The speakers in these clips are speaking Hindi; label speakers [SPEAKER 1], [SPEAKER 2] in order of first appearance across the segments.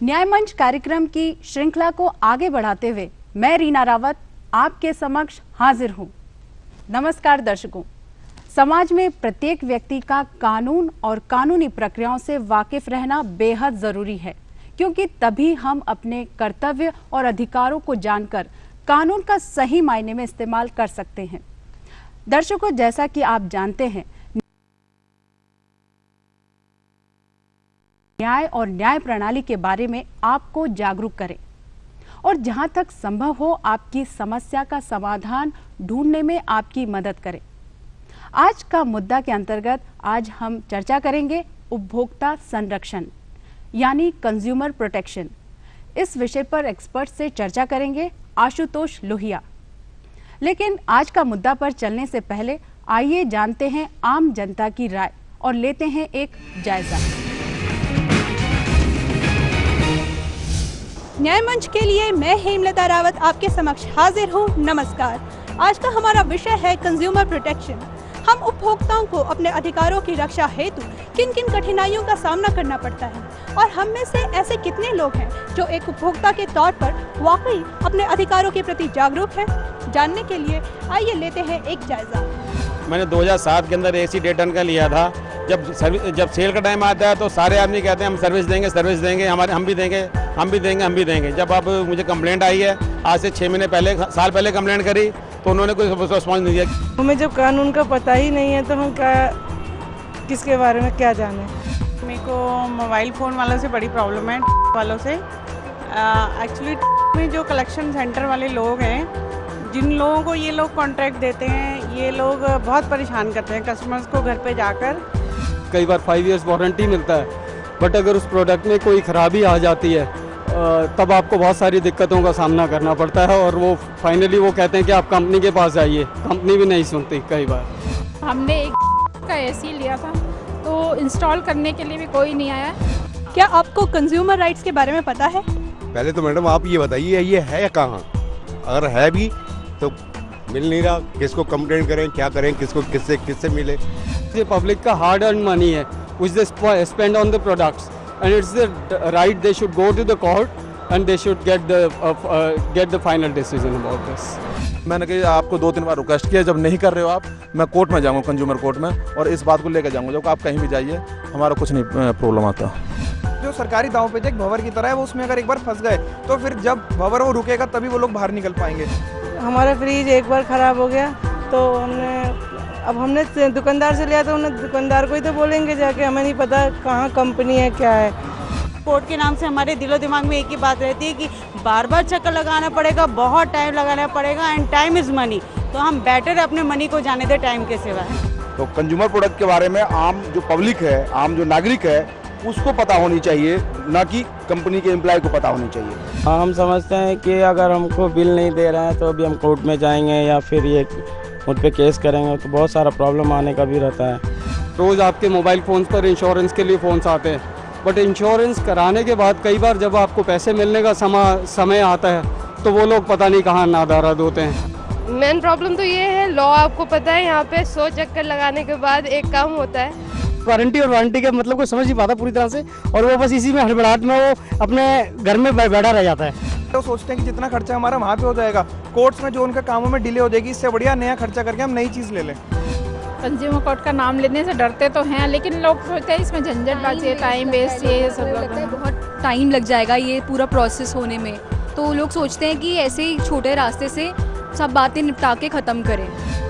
[SPEAKER 1] न्याय मंच कार्यक्रम की श्रृंखला को आगे बढ़ाते हुए मैं रीना रावत आपके समक्ष हाजिर हूं। नमस्कार दर्शकों, समाज में प्रत्येक व्यक्ति का कानून और कानूनी प्रक्रियाओं से वाकिफ रहना बेहद जरूरी है, क्योंकि तभी हम अपने कर्तव्य और अधिकारों को जानकर कानून का सही मायने में इस्तेमाल कर सकते हैं। दर्शकों, जैसा कि आप जानते हैं, न्याय और न्याय प्रणाली के बारे में आपको जागरूक करें और जहां तक संभव हो आपकी समस्या का समाधान ढूंढने में आपकी मदद करें। आज का मुद्दा के अंतर्गत आज हम चर्चा करेंगे उपभोक्ता संरक्षण यानी कंज्यूमर प्रोटेक्शन। इस विषय पर एक्सपर्ट से चर्चा करेंगे आशुतोष लोहिया। लेकिन आज का मुद्दा पर चलने से पहले आइए जानते हैं आम जनता की राय और लेते हैं एक जायजा।
[SPEAKER 2] न्याय मंच के लिए मैं हेमलता रावत आपके समक्ष हाजिर हूँ। नमस्कार। आज का हमारा विषय है कंज्यूमर प्रोटेक्शन। हम उपभोक्ताओं को अपने अधिकारों की रक्षा हेतु किन किन कठिनाइयों का सामना करना पड़ता है और हम में से ऐसे कितने लोग हैं जो एक उपभोक्ता के तौर पर वाकई अपने अधिकारों के प्रति जागरूक हैं। जानने के लिए आइए लेते हैं एक जायजा।
[SPEAKER 3] मैंने 2007 के अंदर AC डेटन का लिया था। जब सेल का टाइम आता है तो सारे आदमी कहते हैं हम सर्विस देंगे, हम भी देंगे। जब अब मुझे कंप्लेंट आई है, आज से 6 महीने साल पहले कंप्लेंट करी तो उन्होंने कोई रिस्पॉन्स नहीं दिया।
[SPEAKER 4] हमें जब कानून का पता ही नहीं है तो हम किसके बारे में क्या जाने।
[SPEAKER 5] मेरे को मोबाइल फ़ोन वालों से बड़ी प्रॉब्लम है, वालों से। एक्चुअली में जो कलेक्शन सेंटर वाले लोग हैं, जिन लोगों को ये लोग कॉन्ट्रैक्ट देते हैं, ये लोग बहुत परेशान करते हैं कस्टमर्स को घर पे जाकर।
[SPEAKER 6] कई बार 5 इयर्स वारंटी मिलता है, बट अगर उस प्रोडक्ट में कोई ख़राबी आ जाती है तब आपको बहुत सारी दिक्कतों का सामना करना पड़ता है और वो फाइनली वो कहते हैं कि आप कंपनी के पास जाइए। कंपनी भी नहीं सुनती कई बार।
[SPEAKER 7] हमने एक का AC लिया था तो इंस्टॉल करने के लिए भी कोई नहीं आया।
[SPEAKER 2] क्या आपको कंज्यूमर राइट्स के बारे में पता है?
[SPEAKER 8] पहले तो मैडम आप ये बताइए ये है कहाँ, अगर है भी तो मिल नहीं रहा, किसको कंप्लेंट करें, क्या करें, किससे मिले।
[SPEAKER 6] ये पब्लिक का हार्ड अर्न मनी है which they spend on the products and it's their right, they should go to the court and they should get the final decision about this.
[SPEAKER 9] मैंने कहा आपको 2-3 बार रिक्वेस्ट किया, जब नहीं कर रहे हो आप, मैं कोर्ट में जाऊंगा, कंज्यूमर कोर्ट में, और इस बात को लेकर जाऊंगा। जब आप कहीं भी जाइए हमारा कुछ नहीं प्रॉब्लम आता।
[SPEAKER 10] जो सरकारी दांव पे एक भंवर की तरह है, वो उसमें अगर एक बार फंस गए तो फिर जब भंवर वो रुकेगा तभी वो लोग बाहर निकल पाएंगे।
[SPEAKER 4] हमारा फ्रिज एक बार ख़राब हो गया तो हमने दुकानदार से लिया तो उन्हें दुकानदार को ही तो बोलेंगे जाके, हमें नहीं पता कहाँ कंपनी है क्या है।
[SPEAKER 5] कोर्ट के नाम से हमारे दिलो दिमाग में एक ही बात रहती है कि बार बार चक्कर लगाना पड़ेगा, बहुत टाइम लगाना पड़ेगा, एंड टाइम इज़ मनी। तो हम बेटर अपने मनी को जाने दें टाइम के सिवा।
[SPEAKER 11] तो कंज्यूमर प्रोडक्ट के बारे में आम जो पब्लिक है, आम जो नागरिक है, उसको पता होनी चाहिए, ना कि कंपनी के एम्प्लॉय को पता होनी चाहिए।
[SPEAKER 6] हाँ, हम समझते हैं कि अगर हमको बिल नहीं दे रहे हैं तो अभी हम कोर्ट में जाएंगे या फिर ये उन पे केस करेंगे तो बहुत सारा प्रॉब्लम आने का भी रहता है। रोज़ आपके मोबाइल फ़ोन पर इंश्योरेंस के लिए फ़ोन्स आते हैं, बट इंश्योरेंस कराने के बाद कई बार जब आपको पैसे मिलने का समय आता है तो वो लोग पता नहीं कहाँ नादाराद होते हैं।
[SPEAKER 12] मेन प्रॉब्लम तो ये है, लॉ आपको पता है यहाँ पे 100 चक्कर लगाने के बाद एक काम होता है।
[SPEAKER 13] वारंटी और वारंटी का मतलब कोई समझ नहीं पाता पूरी तरह से, और वो बस इसी में हड़बड़ाहट में वो अपने घर में बैठा रह जाता है।
[SPEAKER 10] तो सोचते हैं कि जितना खर्चा हमारा वहाँ पे हो जाएगा, कोर्ट्स में जो उनका कामों में डिले हो जाएगी, इससे बढ़िया नया खर्चा करके हम नई चीज़ ले लें।
[SPEAKER 7] कंज्यूमर कोर्ट का नाम लेने से डरते तो हैं, लेकिन लोग सोचते हैं इसमें झंझट बाजी, टाइम वेस्ट, ये सब लगता है,
[SPEAKER 14] बहुत टाइम लग जाएगा ये पूरा प्रोसेस होने में। तो लोग सोचते हैं कि ऐसे ही छोटे रास्ते से सब बातें निपटा के ख़त्म करें।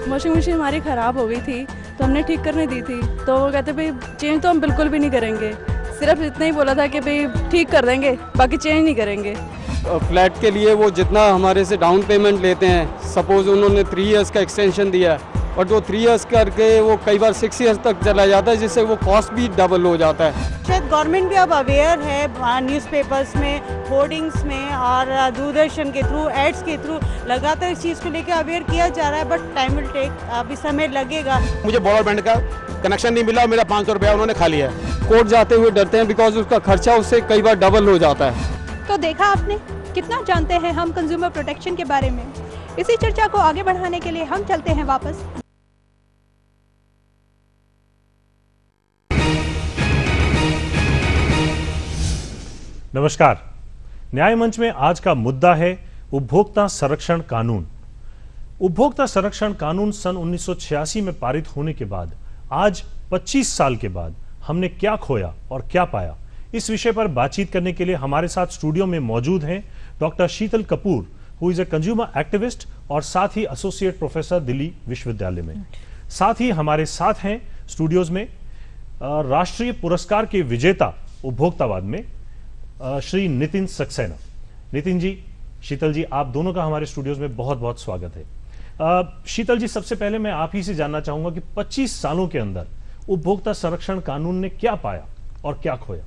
[SPEAKER 4] वॉशिंग मशीन हमारी ख़राब हो गई थी तो हमने ठीक करने दी थी, तो वो कहते भाई चेंज तो हम बिल्कुल भी नहीं करेंगे, सिर्फ इतना ही बोला था कि भाई ठीक कर देंगे, बाकी चेंज नहीं करेंगे।
[SPEAKER 6] फ्लैट के लिए वो जितना हमारे से डाउन पेमेंट लेते हैं, सपोज उन्होंने 3 इयर्स का एक्सटेंशन दिया है और जो 3 इयर्स करके वो कई बार 6 इयर्स तक चला जाता है, जिससे वो कॉस्ट भी डबल हो जाता है।
[SPEAKER 5] शायद गवर्नमेंट भी अब अवेयर है, न्यूज़पेपर्स में, होर्डिंग्स में और दूरदर्शन के थ्रू, एड्स के थ्रू लगातार इस चीज़ को लेकर अवेयर किया जा रहा है, बट टाइम विल टेक, अभी समय लगेगा।
[SPEAKER 3] मुझे ब्रॉडबैंड का कनेक्शन नहीं मिला और मेरा 500 रुपया उन्होंने खा लिया।
[SPEAKER 6] कोर्ट जाते हुए डरते हैं बिकॉज उसका खर्चा उससे कई बार डबल हो जाता है।
[SPEAKER 2] तो देखा आपने कितना जानते हैं हम कंज्यूमर प्रोटेक्शन के बारे में। इसी चर्चा को आगे बढ़ाने के लिए हम चलते हैं वापस।
[SPEAKER 15] नमस्कार। न्याय मंच में आज का मुद्दा है उपभोक्ता संरक्षण कानून। उपभोक्ता संरक्षण कानून सन 1986 में पारित होने के बाद आज 25 साल के बाद हमने क्या खोया और क्या पाया, इस विषय पर बातचीत करने के लिए हमारे साथ स्टूडियो में मौजूद हैं doctor Sheetal Kapoor, who is a consumer activist और साथ ही एसोसिएट प्रोफेसर दिल्ली विश्वविद्यालय में। साथ ही हमारे साथ हैं स्टूडियोज में राष्ट्रीय पुरस्कार के विजेता उपभोक्तावाद में श्री नितिन सक्सेना। नितिन जी, शीतल जी, आप दोनों का हमारे स्टूडियोज में बहुत बहुत स्वागत है। शीतल जी, सबसे पहले मैं आप ही से जानना चाहूंगा कि 25 सालों के अंदर उपभोक्ता संरक्षण कानून ने क्या पाया और क्या खोया?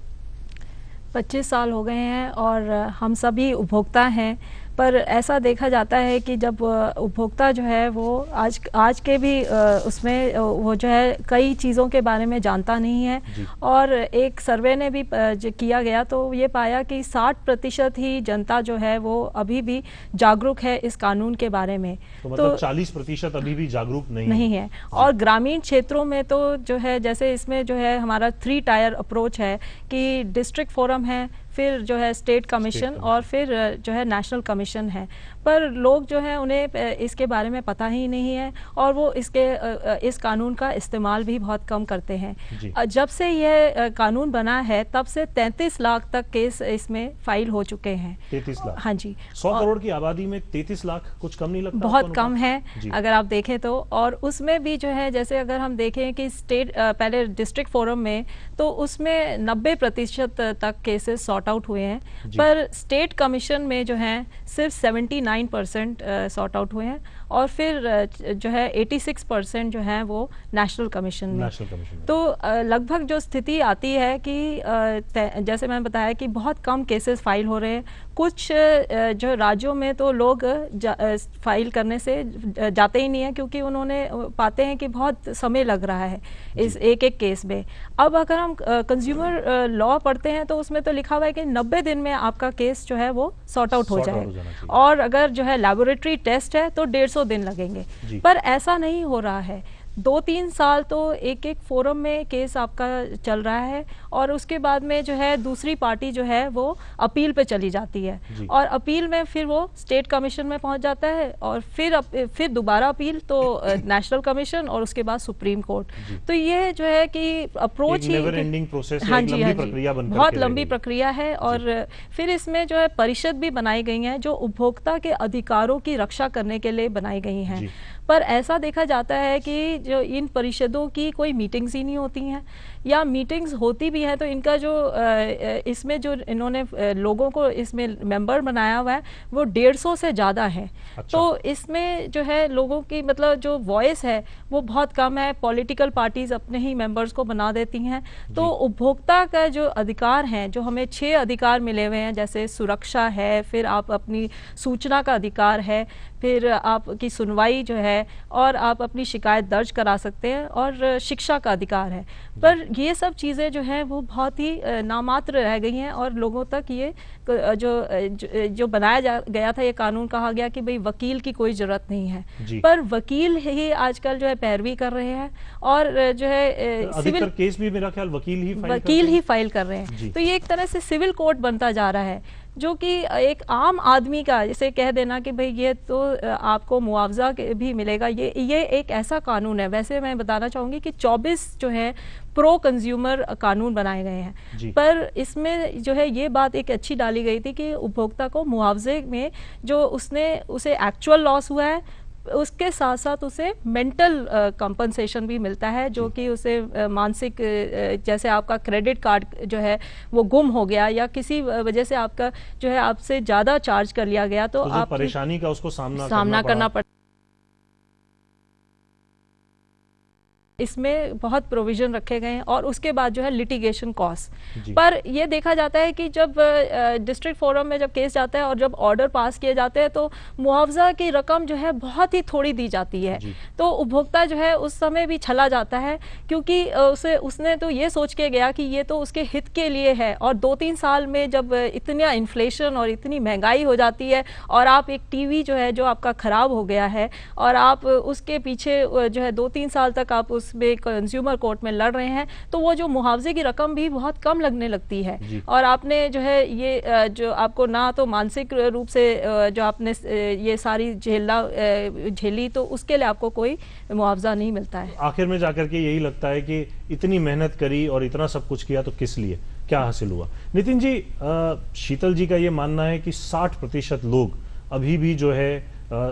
[SPEAKER 16] 25 साल हो गए हैं और हम सभी उपभोक्ता हैं, पर ऐसा देखा जाता है कि जब उपभोक्ता जो है वो आज के भी उसमें वो जो है कई चीज़ों के बारे में जानता नहीं है। और एक सर्वे ने भी किया गया तो ये पाया कि 60% ही जनता जो है वो अभी भी जागरूक है इस कानून के बारे में।
[SPEAKER 15] तो मतलब 40% अभी भी जागरूक नहीं है।
[SPEAKER 16] और ग्रामीण क्षेत्रों में तो जो है, जैसे इसमें जो है हमारा 3 टायर अप्रोच है कि डिस्ट्रिक्ट फोरम है, फिर जो है स्टेट कमीशन और फिर जो है नेशनल कमीशन है, पर लोग जो है उन्हें इसके बारे में पता ही नहीं है और वो इस कानून का इस्तेमाल भी बहुत कम करते हैं। जब से यह कानून बना है तब से 33 लाख तक केस इसमें फाइल हो चुके हैं।
[SPEAKER 15] 33 लाख?
[SPEAKER 16] हाँ जी।
[SPEAKER 15] 100 करोड़ की आबादी में 33 लाख कुछ कम नहीं लगता?
[SPEAKER 16] बहुत कम है अगर आप देखें तो। और उसमें भी जो है, जैसे अगर हम देखें कि स्टेट पहले डिस्ट्रिक्ट फोरम में तो उसमें 90% तक केसेस सॉर्ट आउट हुए हैं, पर स्टेट कमीशन में जो है सिर्फ 79% सॉर्ट आउट हुए हैं और फिर जो है 86% जो है वो नेशनल कमीशन में। तो लगभग जो स्थिति आती है कि जैसे मैंने बताया कि बहुत कम केसेस फाइल हो रहे हैं। कुछ जो राज्यों में तो लोग फाइल करने से जाते ही नहीं है क्योंकि उन्होंने पाते हैं कि बहुत समय लग रहा है इस एक केस में। अब अगर हम कंज्यूमर लॉ पढ़ते हैं तो उसमें तो लिखा हुआ है कि 90 दिन में आपका केस जो है वो सॉर्ट आउट हो जाए, और अगर जो है लैबोरेटरी टेस्ट है तो 150 दिन लगेंगे। पर ऐसा नहीं हो रहा है। 2-3 साल तो एक फोरम में केस आपका चल रहा है और उसके बाद में जो है दूसरी पार्टी जो है वो अपील पे चली जाती है और अपील में फिर वो स्टेट कमीशन में पहुंच जाता है और फिर दोबारा अपील तो नेशनल कमीशन और उसके बाद सुप्रीम कोर्ट। तो ये जो है कि अप्रोच ही हाँ जी बहुत लंबी प्रक्रिया है। और फिर इसमें जो है परिषद भी बनाई गई है जो उपभोक्ता के अधिकारों की रक्षा करने के लिए बनाई गई हैं। पर ऐसा देखा जाता है कि जो इन परिषदों की कोई मीटिंग्स ही नहीं होती हैं, या मीटिंग्स होती भी हैं तो इनका जो इसमें जो इन्होंने लोगों को इसमें मेंबर बनाया हुआ है वो 150 से ज़्यादा है। तो इसमें जो है लोगों की मतलब जो वॉइस है वो बहुत कम है। पॉलिटिकल पार्टीज अपने ही मेंबर्स को बना देती हैं। तो उपभोक्ता का जो अधिकार हैं, जो हमें 6 अधिकार मिले हुए हैं, जैसे सुरक्षा है, फिर आप अपनी सूचना का अधिकार है, फिर आपकी सुनवाई जो है, और आप अपनी शिकायत दर्ज करा सकते हैं, और शिक्षा का अधिकार है। पर ये सब चीज़ें जो हैं वो बहुत ही नामात्र रह गई हैं और लोगों तक ये जो बनाया गया था, ये कानून कहा गया कि भाई वकील की कोई ज़रूरत नहीं है, पर वकील ही आजकल जो है पैरवी कर रहे हैं और जो है
[SPEAKER 15] सिविल केस भी मेरा ख्याल वकील ही
[SPEAKER 16] फाइल कर रहे हैं। तो ये एक तरह से सिविल कोर्ट बनता जा रहा है, जो कि एक आम आदमी का जैसे कह देना कि भाई ये तो आपको मुआवजा भी मिलेगा, ये एक ऐसा कानून है। वैसे मैं बताना चाहूँगी कि 24 जो है प्रो कंज्यूमर कानून बनाए गए हैं, पर इसमें जो है ये बात एक अच्छी डाली गई थी कि उपभोक्ता को मुआवजे में जो उसे एक्चुअल लॉस हुआ है उसके साथ साथ उसे मेंटल कंपनसेशन भी मिलता है, जो कि उसे मानसिक, जैसे आपका क्रेडिट कार्ड जो है वो गुम हो गया या किसी वजह से आपका जो है आपसे ज़्यादा चार्ज कर लिया गया तो आप
[SPEAKER 15] परेशानी का उसको
[SPEAKER 16] सामना करना पड़ता। इसमें बहुत प्रोविजन रखे गए हैं और उसके बाद जो है लिटिगेशन कॉस्ट। पर ये देखा जाता है कि जब डिस्ट्रिक्ट फोरम में जब केस जाता है और जब ऑर्डर पास किए जाते हैं तो मुआवजा की रकम जो है बहुत ही थोड़ी दी जाती है। तो उपभोक्ता जो है उस समय भी छला जाता है, क्योंकि उसने तो ये सोच के गया कि ये तो उसके हित के लिए है, और 2-3 साल में जब इतना इन्फ्लेशन और इतनी महंगाई हो जाती है और आप एक टीवी जो है जो आपका ख़राब हो गया है और आप उसके पीछे जो है 2-3 साल तक आप उस उसमें कंज्यूमर कोर्ट में लड़ रहे हैं, तो वो जो मुआवजे की रकम भी बहुत कम लगने लगती है। और आपने जो है ये जो आपको ना तो मानसिक रूप से जो आपने ये सारी झेली, तो उसके लिए आपको कोई मुआवजा नहीं मिलता है।
[SPEAKER 15] आखिर में जाकर के यही लगता है कि इतनी मेहनत करी और इतना सब कुछ किया तो किस लिए, क्या हासिल हुआ। नितिन जी, शीतल जी का ये मानना है कि 60% लोग अभी भी जो है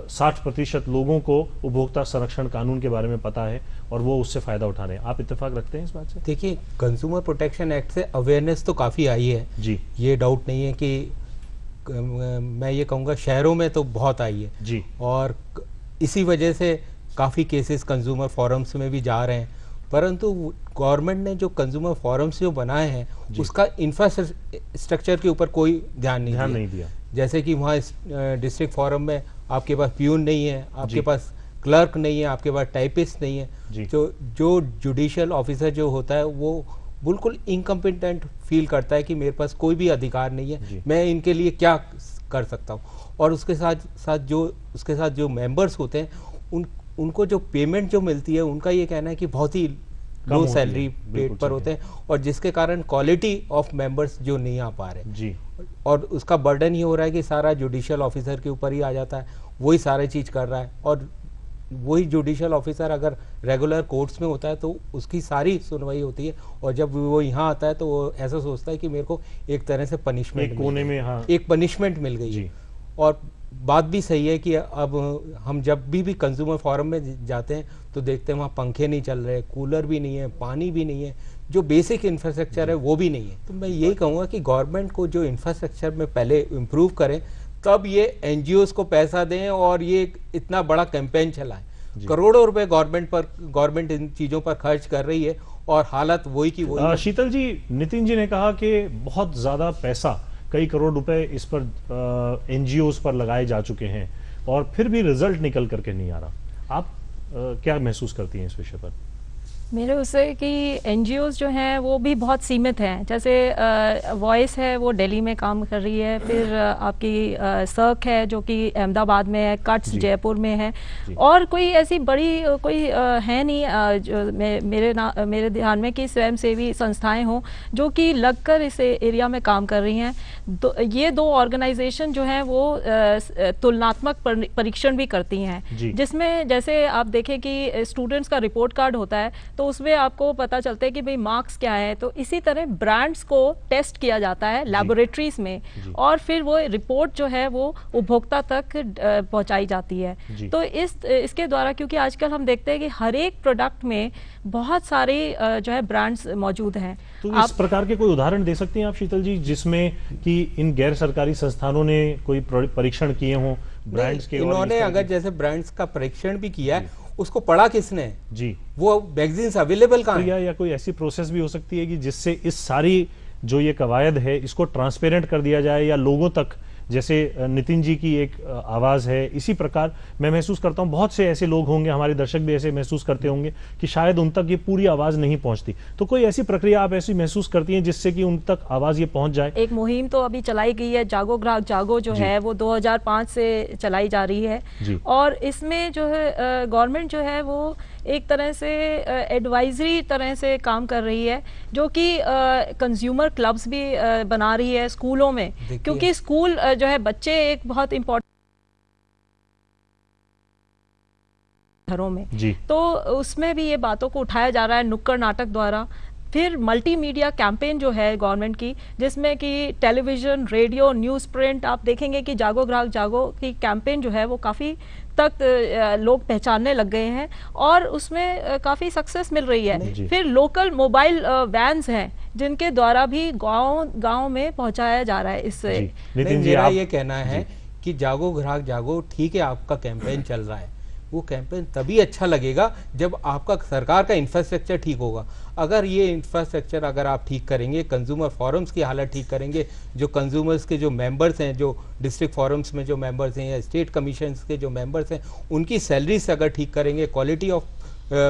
[SPEAKER 15] 60% लोगों को उपभोक्ता संरक्षण कानून के बारे में पता है और वो उससे फायदा उठा रहे हैं। आप इत्तेफाक रखते हैं इस बात से?
[SPEAKER 17] देखिए, कंज्यूमर प्रोटेक्शन एक्ट से अवेयरनेस तो काफ़ी आई है
[SPEAKER 15] जी,
[SPEAKER 17] ये डाउट नहीं है कि मैं ये कहूँगा शहरों में तो बहुत आई है
[SPEAKER 15] जी, और
[SPEAKER 17] इसी वजह से काफ़ी केसेस कंज्यूमर फोरम्स में भी जा रहे हैं। परंतु गवर्नमेंट ने जो कंज्यूमर फोरम्स जो बनाए हैं उसका इंफ्रास्ट्रक्चर के ऊपर कोई ध्यान नहीं दिया। जैसे कि वहाँ डिस्ट्रिक्ट फोरम में आपके पास प्यून नहीं है, आपके पास क्लर्क नहीं है, आपके पास टाइपिस्ट नहीं है। जो जुडिशियल ऑफिसर जो होता है वो बिल्कुल इनकम्पिटेंट फील करता है कि मेरे पास कोई भी अधिकार नहीं है, मैं इनके लिए क्या कर सकता हूँ। और उसके साथ जो मेंबर्स होते हैं उनको जो पेमेंट जो मिलती है, उनका ये कहना है कि बहुत ही लो सैलरी पेड पर होते हैं, और जिसके कारण क्वालिटी ऑफ मेंबर्स जो नहीं आ पा रहे
[SPEAKER 15] जी,
[SPEAKER 17] और उसका बर्डन ये हो रहा है कि सारा जुडिशियल ऑफिसर के ऊपर ही आ जाता है, वही सारे चीज़ कर रहा है। और वही जुडिशियल ऑफिसर अगर रेगुलर कोर्ट्स में होता है तो उसकी सारी सुनवाई होती है, और जब वो यहाँ आता है तो वो ऐसा सोचता है कि मेरे को एक तरह से पनिशमेंट,
[SPEAKER 15] एक कोने में
[SPEAKER 17] एक पनिशमेंट मिल गई है। और बात भी सही है कि अब हम जब भी कंज्यूमर फोरम में जाते हैं तो देखते हैं वहाँ पंखे नहीं चल रहे, कूलर भी नहीं है, पानी भी नहीं है, जो बेसिक इंफ्रास्ट्रक्चर है वो भी नहीं है। तो मैं यही कहूँगा कि गवर्नमेंट को जो इंफ्रास्ट्रक्चर में पहले इम्प्रूव करें, तब ये एनजीओज को पैसा दें और ये इतना बड़ा कैंपेन चलाएं। करोड़ों रुपए गवर्नमेंट इन चीज़ों पर खर्च कर रही है और हालत वही की वही।
[SPEAKER 15] शीतल जी, नितिन जी ने कहा कि बहुत ज़्यादा पैसा, कई करोड़ रुपए इस पर एनजीओज पर लगाए जा चुके हैं और फिर भी रिजल्ट निकल करके नहीं आ रहा। आप क्या महसूस करती हैं इस विषय पर?
[SPEAKER 16] मेरे उससे कि एनजीओज जो हैं वो भी बहुत सीमित हैं। जैसे वॉइस है वो दिल्ली में काम कर रही है, फिर आपकी सर्क है जो कि अहमदाबाद में है, कट्स जयपुर में है, और कोई ऐसी बड़ी कोई है नहीं जो मेरे ध्यान में कि स्वयंसेवी संस्थाएं हों जो कि लगकर इस एरिया में काम कर रही हैं। ये दो ऑर्गेनाइजेशन जो हैं वो तुलनात्मक परीक्षण भी करती हैं, जिसमें जैसे आप देखें कि स्टूडेंट्स का रिपोर्ट कार्ड होता है तो उसमें आपको पता चलता है कि भाई मार्क्स क्या है। तो इसी तरह ब्रांड्स को टेस्ट किया जाता है लैबोरेटरीज में, और फिर वो रिपोर्ट जो है वो उपभोक्ता तक पहुंचाई जाती है। तो इसके द्वारा, क्योंकि आजकल हम देखते हैं कि हर एक प्रोडक्ट में बहुत सारे जो है ब्रांड्स मौजूद हैं।
[SPEAKER 15] तो इस प्रकार के कोई उदाहरण दे सकती हैं आप शीतल जी, जिसमें कि इन गैर सरकारी संस्थानों ने कोई परीक्षण किए हों ब्रांड्स के?
[SPEAKER 17] इन्होंने अगर जैसे ब्रांड्स का परीक्षण भी किया है, उसको पढ़ा किसने
[SPEAKER 15] जी,
[SPEAKER 17] वो मैगजीन्स अवेलेबल कहाँ है?
[SPEAKER 15] या कोई ऐसी प्रोसेस भी हो सकती है कि जिससे इस सारी जो ये कवायद है इसको ट्रांसपेरेंट कर दिया जाए, या लोगों तक, जैसे नितिन जी की एक आवाज़ है, इसी प्रकार मैं महसूस करता हूँ बहुत से ऐसे लोग होंगे, हमारे दर्शक भी ऐसे महसूस करते होंगे कि शायद उन तक ये पूरी आवाज़ नहीं पहुँचती। तो कोई ऐसी प्रक्रिया आप ऐसी महसूस करती हैं जिससे कि उन तक आवाज़ ये पहुँच जाए?
[SPEAKER 16] एक मुहिम तो अभी चलाई गई है, जागो ग्राहक जागो जो है वो 2005 से चलाई जा रही है, और इसमें जो है गवर्नमेंट जो है वो एक तरह से एडवाइजरी तरह से काम कर रही है, जो कि कंज्यूमर क्लब्स भी बना रही है स्कूलों में, क्योंकि स्कूल जो है बच्चे एक बहुत इम्पोर्टेंट घरों में, तो उसमें भी ये बातों को उठाया जा रहा है नुक्कड़ नाटक द्वारा। फिर मल्टीमीडिया कैंपेन जो है गवर्नमेंट की, जिसमें कि टेलीविज़न, रेडियो, न्यूज़ प्रिंट, आप देखेंगे कि जागो ग्राहक जागो की कैंपेन जो है वो काफ़ी तक लोग पहचानने लग गए हैं और उसमें काफ़ी सक्सेस मिल रही है। फिर लोकल मोबाइल वैन्स हैं जिनके द्वारा भी गांव में पहुंचाया जा रहा है इससे।
[SPEAKER 17] नितिन जी, मेरा ये कहना है कि जागो ग्राहक जागो, ठीक है आपका कैंपेन चल रहा है, वो कैंपेन तभी अच्छा लगेगा जब आपका सरकार का इंफ्रास्ट्रक्चर ठीक होगा। अगर ये इंफ्रास्ट्रक्चर अगर आप ठीक करेंगे, कंज्यूमर फोरम्स की हालत ठीक करेंगे, जो कंज्यूमर्स के जो मेंबर्स हैं, जो डिस्ट्रिक्ट फोरम्स में जो मेंबर्स हैं या स्टेट कमीशंस के जो मेंबर्स हैं, उनकी सैलरी से अगर ठीक करेंगे, क्वालिटी ऑफ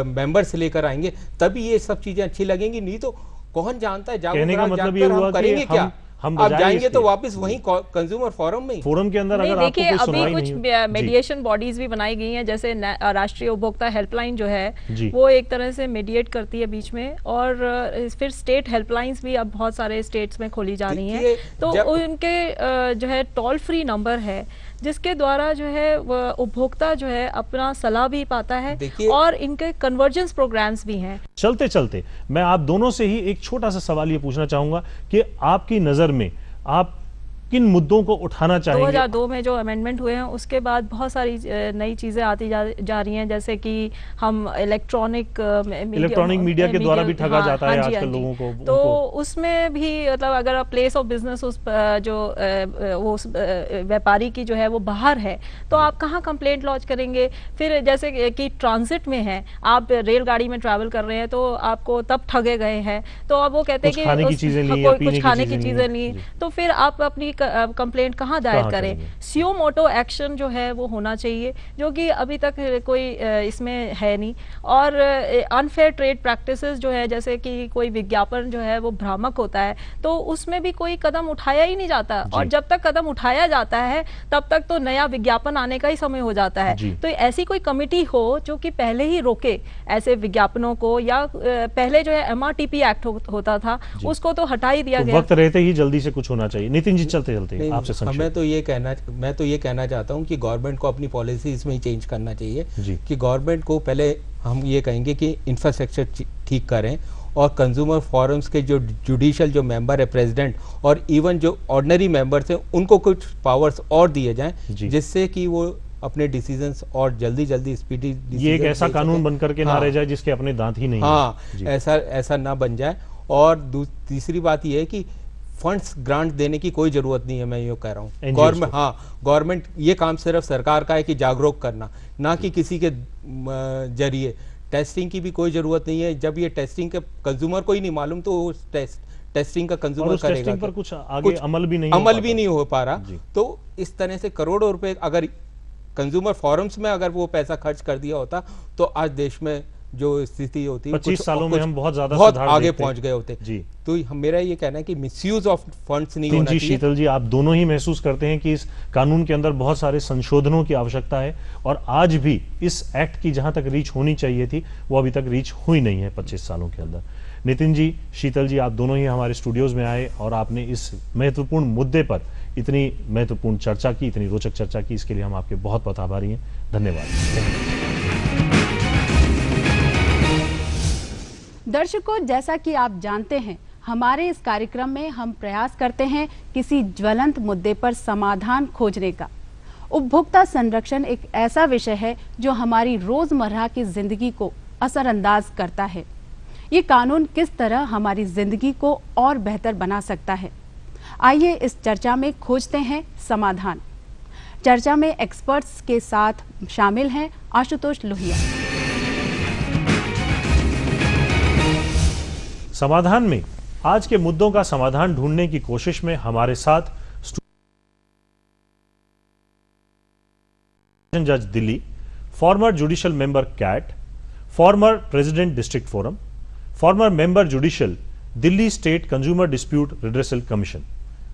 [SPEAKER 17] मेंबर्स लेकर आएंगे, तभी ये सब चीज़ें अच्छी लगेंगी। नहीं तो कौन जानता है,
[SPEAKER 15] कहने का मतलब ये हुआ कि हम
[SPEAKER 17] आप
[SPEAKER 15] बजाय
[SPEAKER 17] जाएंगे
[SPEAKER 15] इसके-
[SPEAKER 17] तो वापस वहीं कंज्यूमर फोरम में ही।
[SPEAKER 15] फोरम के अंदर
[SPEAKER 16] नहीं,
[SPEAKER 15] अगर आपको
[SPEAKER 16] देखिए
[SPEAKER 15] कोई
[SPEAKER 16] अभी
[SPEAKER 15] सुनवाई
[SPEAKER 16] कुछ
[SPEAKER 15] नहीं हो- जी।
[SPEAKER 16] मीडिएशन बॉडीज भी बनाई गई हैं, जैसे राष्ट्रीय उपभोक्ता हेल्पलाइन जो है
[SPEAKER 15] जी।
[SPEAKER 16] वो एक तरह से मीडिएट करती है बीच में, और फिर स्टेट हेल्पलाइंस भी अब बहुत सारे स्टेट्स में खोली जा रही हैं।
[SPEAKER 17] देखिए,
[SPEAKER 16] तो
[SPEAKER 17] जब-
[SPEAKER 16] उनके जो है टोल फ्री नंबर है जिसके द्वारा जो है वह उपभोक्ता जो है अपना सलाह भी पाता है, और इनके कन्वर्जेंस प्रोग्राम्स भी हैं।
[SPEAKER 15] चलते चलते मैं आप दोनों से ही एक छोटा सा सवाल ये पूछना चाहूंगा कि आपकी नजर में आप किन मुद्दों को उठाना चाहेंगे?
[SPEAKER 16] 2002 में जो अमेंडमेंट हुए हैं उसके बाद बहुत सारी नई चीज़ें आती जा रही हैं, जैसे कि हम इलेक्ट्रॉनिक
[SPEAKER 15] मीडिया के द्वारा भी ठगा जाता है आजकल लोगों को।
[SPEAKER 16] तो उसमें भी मतलब अगर प्लेस ऑफ बिजनेस उस जो वो व्यापारी की जो है वो बाहर है तो आप कहाँ कंप्लेंट लॉन्च करेंगे? फिर जैसे कि ट्रांजिट में है, आप रेलगाड़ी में ट्रैवल कर रहे हैं तो आपको तब ठगे गए हैं, तो अब वो कहते हैं कि कुछ खाने की चीज़ें ली, तो फिर आप अपनी कंप्लेंट कहाँ दायर करें? सियो मोटो एक्शन जो है वो होना चाहिए, जो कि अभी तक कोई इसमें है नहीं। और अनफेयर ट्रेड प्रैक्टिसेस जो है, जैसे कि कोई विज्ञापन जो है वो भ्रामक होता है, तो उसमें भी कोई कदम उठाया ही नहीं जाता, और जब तक कदम उठाया जाता है तब तक तो नया विज्ञापन आने का ही समय हो जाता है। तो ऐसी कोई कमिटी हो जो कि पहले ही रोके ऐसे विज्ञापनों को, या पहले जो है MRTP एक्ट होता था उसको तो हटा ही दिया गया।
[SPEAKER 15] वक्त रहते ही जल्दी से कुछ होना चाहिए। नितिन जी चलते आपसे संक्षेप।
[SPEAKER 17] मैं तो ये कहना चाहता हूं कि गवर्नमेंट को अपनी पॉलिसीज में ही चेंज करना चाहिए कि गवर्नमेंट को पहले हम ये कहेंगे कि इंफ्रास्ट्रक्चर ठीक करें, और कंज्यूमर फोरम्स के जो जुडिशियल जो मेंबर है, प्रेसिडेंट और इवन जो ऑर्डिनरी मेंबर्स हैं, उनको कुछ पावर्स और दिए जाएं, जिससे कि वो अपने डिसीजंस और जल्दी स्पीडी
[SPEAKER 15] ये एक ऐसा कानून बनकर के ना रह जाए जिसके अपने दांत ही नहीं।
[SPEAKER 17] हाँ, ऐसा ना बन जाए। और तीसरी बात ये है कि फंड्स ग्रांट देने की कोई जरूरत नहीं है, मैं ये कह रहा हूँ। गवर्नमेंट ये काम सिर्फ सरकार का है कि जागरूक करना, ना कि किसी के जरिए। टेस्टिंग की भी कोई जरूरत नहीं है। जब ये टेस्टिंग के कंज्यूमर को ही नहीं मालूम तो टेस्टिंग का कंज्यूमर करेगा
[SPEAKER 15] पर कुछ आगे अमल भी नहीं
[SPEAKER 17] हो पा रहा। तो इस तरह से करोड़ों रुपए अगर कंज्यूमर फोरम्स में अगर वो पैसा खर्च कर दिया होता तो आज देश में जो स्थिति होती
[SPEAKER 15] 25 सालों में हम बहुत
[SPEAKER 17] आगे पहुंच गए होते जी। तो मेरा ये कहना है कि मिसयूज ऑफ फंड्स नहीं होना चाहिए।
[SPEAKER 15] शीतल जी, आप दोनों ही महसूस करते हैं कि इस कानून के अंदर बहुत सारे संशोधनों की आवश्यकता है, और आज भी इस एक्ट की जहां तक रीच होनी चाहिए थी वो अभी तक रीच हुई नहीं है 25 सालों के अंदर। नितिन जी, शीतल जी, आप दोनों ही हमारे स्टूडियोज में आए और आपने इस महत्वपूर्ण मुद्दे पर इतनी महत्वपूर्ण चर्चा की, इतनी रोचक चर्चा की, इसके लिए हम आपके बहुत बहुत आभारी हैं। धन्यवाद।
[SPEAKER 1] दर्शकों, जैसा कि आप जानते हैं, हमारे इस कार्यक्रम में हम प्रयास करते हैं किसी ज्वलंत मुद्दे पर समाधान खोजने का। उपभोक्ता संरक्षण एक ऐसा विषय है जो हमारी रोजमर्रा की जिंदगी को असरअंदाज करता है। ये कानून किस तरह हमारी जिंदगी को और बेहतर बना सकता है, आइए इस चर्चा में खोजते हैं समाधान। चर्चा में एक्सपर्ट्स के साथ शामिल हैं आशुतोष लोहिया।
[SPEAKER 15] समाधान में आज के मुद्दों का समाधान ढूंढने की कोशिश में हमारे साथ जज Delhi, former judicial member CAT, former president district forum, former member judicial Delhi state consumer dispute redressal commission.